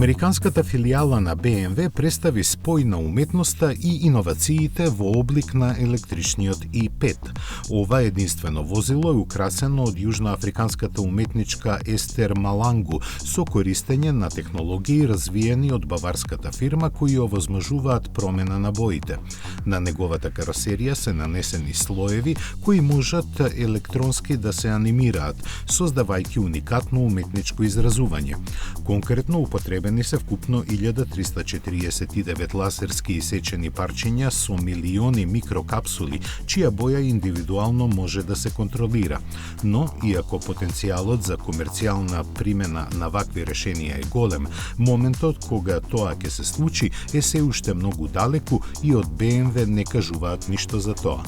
Американската филијала на BMW представи спој на уметноста и иновациите во облик на електричниот i5. Ова единствено возило е украсено од јужноафриканската уметничка Естер Малангу со користење на технологии развиени од баварската фирма кои овозможуваат промена на боите. На неговата каросерија се нанесени слоеви кои можат електронски да се анимираат, создавајќи уникатно уметничко изразување. Конкретно употребени се вкупно 1349 лазерски исечени парчиња со милиони микрокапсули, чија боја индивидуално може да се контролира. Но, иако потенцијалот за комерцијална примена на вакви решенија е голем, моментот кога тоа ќе се случи е се уште многу далеку и од BMW не кажуваат ништо за тоа.